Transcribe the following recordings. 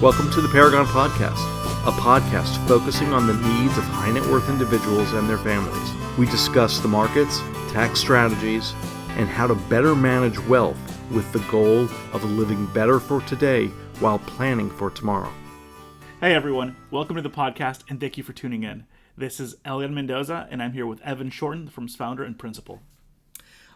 Welcome to the Paragon Podcast, a podcast focusing on the needs of high net worth individuals and their families. We discuss the markets, tax strategies, and how to better manage wealth with the goal of living better for today while planning for tomorrow. Hey everyone, welcome to the podcast and thank you for tuning in. This is Elean Mendoza and I'm here with Evan Shorten, the firm's founder and principal.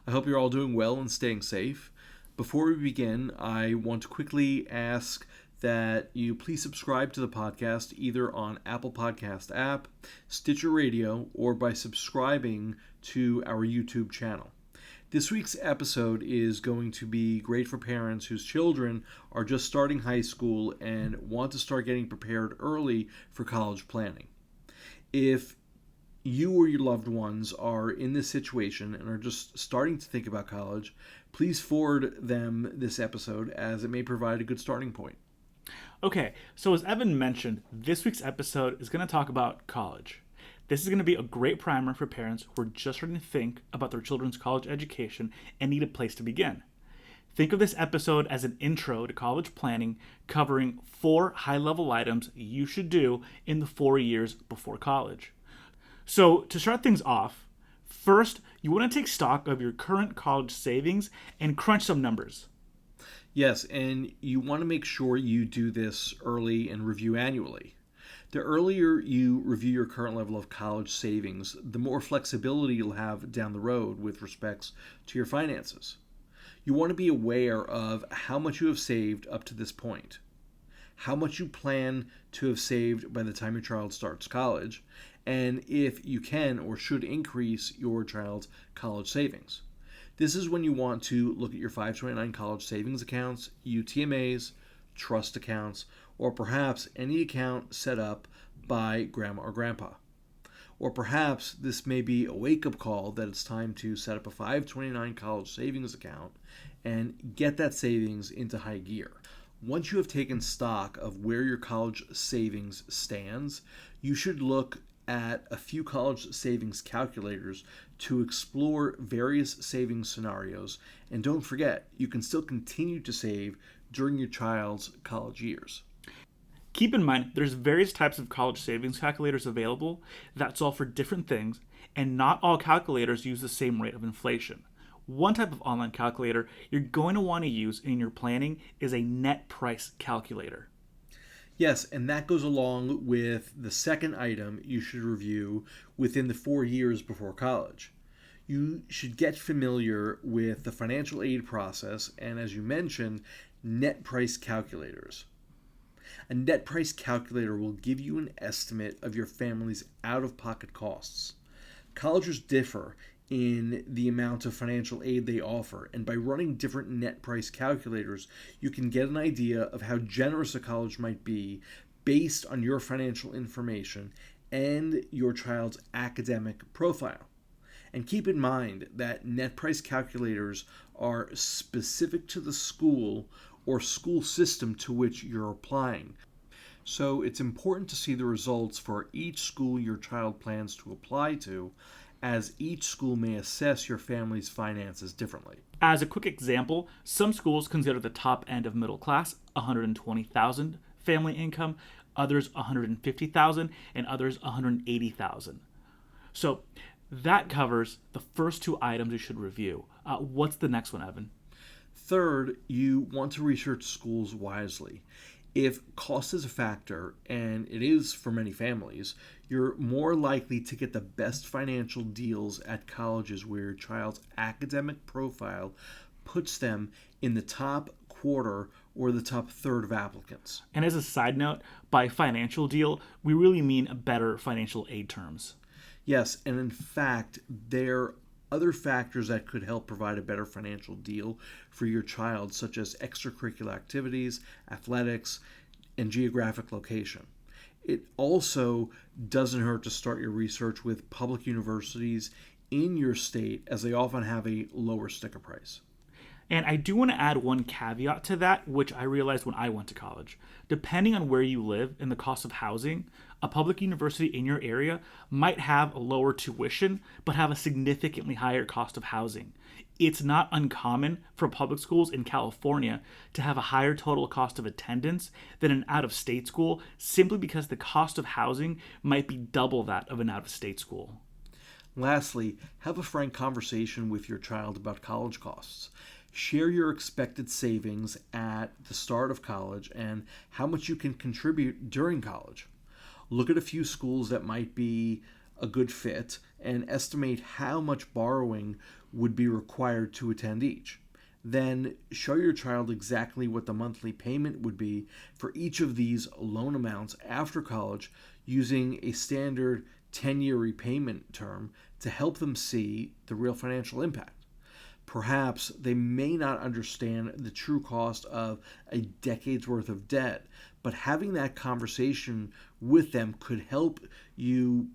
I hope you're all doing well and staying safe. Before we begin, I want to quickly ask that you please subscribe to the podcast either on Apple Podcast app, Stitcher Radio, or by subscribing to our YouTube channel. This week's episode is going to be great for parents whose children are just starting high school and want to start getting prepared early for college planning. If you or your loved ones are in this situation and are just starting to think about college, please forward them this episode as it may provide a good starting point. Okay, so as Evan mentioned, this week's episode is going to talk about college. This is going to be a great primer for parents who are just starting to think about their children's college education and need a place to begin. Think of this episode as an intro to college planning, covering 4 high-level items you should do in the 4 years before college. So to start things off, first, you want to take stock of your current college savings and crunch some numbers. Yes, and you want to make sure you do this early and review annually. The earlier you review your current level of college savings, the more flexibility you'll have down the road with respects to your finances. You want to be aware of how much you have saved up to this point, how much you plan to have saved by the time your child starts college, and if you can or should increase your child's college savings. This is when you want to look at your 529 college savings accounts, UTMAs, trust accounts, or perhaps any account set up by grandma or grandpa. Or perhaps this may be a wake-up call that it's time to set up a 529 college savings account and get that savings into high gear. Once you have taken stock of where your college savings stands, you should look at a few college savings calculators to explore various savings scenarios. And don't forget, you can still continue to save during your child's college years. Keep in mind, there's various types of college savings calculators available that solve for different things, and not all calculators use the same rate of inflation. One type of online calculator you're going to want to use in your planning is a net price calculator. Yes, and that goes along with the second item you should review within the 4 years before college. You should get familiar with the financial aid process and, as you mentioned, net price calculators. A net price calculator will give you an estimate of your family's out-of-pocket costs. Colleges differ in the amount of financial aid they offer, and by running different net price calculators, you can get an idea of how generous a college might be based on your financial information and your child's academic profile. And keep in mind that net price calculators are specific to the school or school system to which you're applying. So it's important to see the results for each school your child plans to apply to, as each school may assess your family's finances differently. As a quick example, some schools consider the top end of middle class $120,000 family income, others $150,000, and others $180,000. So that covers the first 2 items you should review. What's the next one, Evan? Third, you want to research schools wisely. If cost is a factor, and it is for many families, you're more likely to get the best financial deals at colleges where your child's academic profile puts them in the top quarter or the top third of applicants. And as a side note, by financial deal, we really mean better financial aid terms. Yes, and in fact, there are other factors that could help provide a better financial deal for your child, such as extracurricular activities, athletics, and geographic location. It also doesn't hurt to start your research with public universities in your state, as they often have a lower sticker price. And I do want to add one caveat to that, which I realized when I went to college. Depending on where you live and the cost of housing, a public university in your area might have a lower tuition, but have a significantly higher cost of housing. It's not uncommon for public schools in California to have a higher total cost of attendance than an out-of-state school, simply because the cost of housing might be double that of an out-of-state school. Lastly, have a frank conversation with your child about college costs. Share your expected savings at the start of college and how much you can contribute during college. Look at a few schools that might be a good fit and estimate how much borrowing would be required to attend each. Then show your child exactly what the monthly payment would be for each of these loan amounts after college using a standard 10-year repayment term to help them see the real financial impact. Perhaps they may not understand the true cost of a decade's worth of debt, but having that conversation with them could help you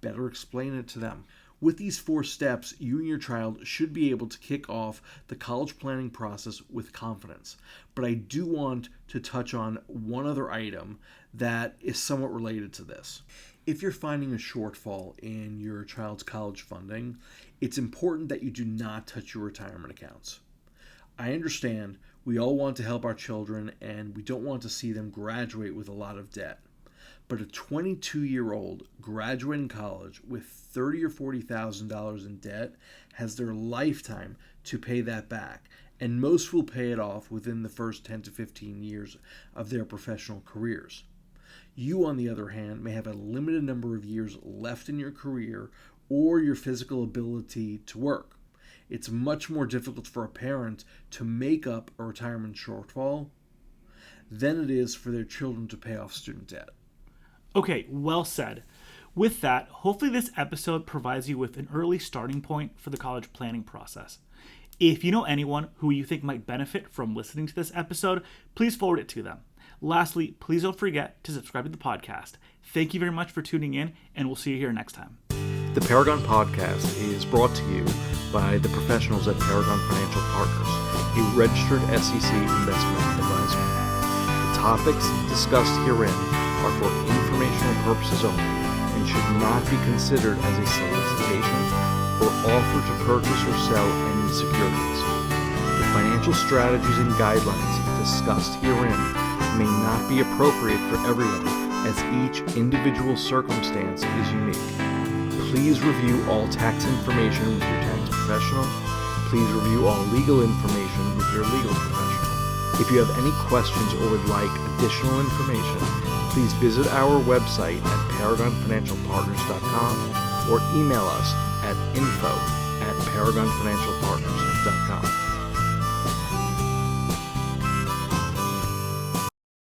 better explain it to them. With these 4 steps, you and your child should be able to kick off the college planning process with confidence. But I do want to touch on one other item that is somewhat related to this. If you're finding a shortfall in your child's college funding, it's important that you do not touch your retirement accounts. I understand we all want to help our children and we don't want to see them graduate with a lot of debt. But a 22-year-old graduating college with $30,000 or $40,000 in debt has their lifetime to pay that back, and most will pay it off within the first 10 to 15 years of their professional careers. You, on the other hand, may have a limited number of years left in your career or your physical ability to work. It's much more difficult for a parent to make up a retirement shortfall than it is for their children to pay off student debt. Okay, well said. With that, hopefully this episode provides you with an early starting point for the college planning process. If you know anyone who you think might benefit from listening to this episode, please forward it to them. Lastly, please don't forget to subscribe to the podcast. Thank you very much for tuning in, and we'll see you here next time. The Paragon Podcast is brought to you by the professionals at Paragon Financial Partners, a registered SEC investment advisor. The topics discussed herein are for informational purposes only and should not be considered as a solicitation or offer to purchase or sell any securities. The financial strategies and guidelines discussed herein may not be appropriate for everyone, as each individual circumstance is unique. Please review all tax information with your tax professional. Please review all legal information with your legal professional. If you have any questions or would like additional information, please visit our website at paragonfinancialpartners.com or email us at info@paragonfinancialpartners.com.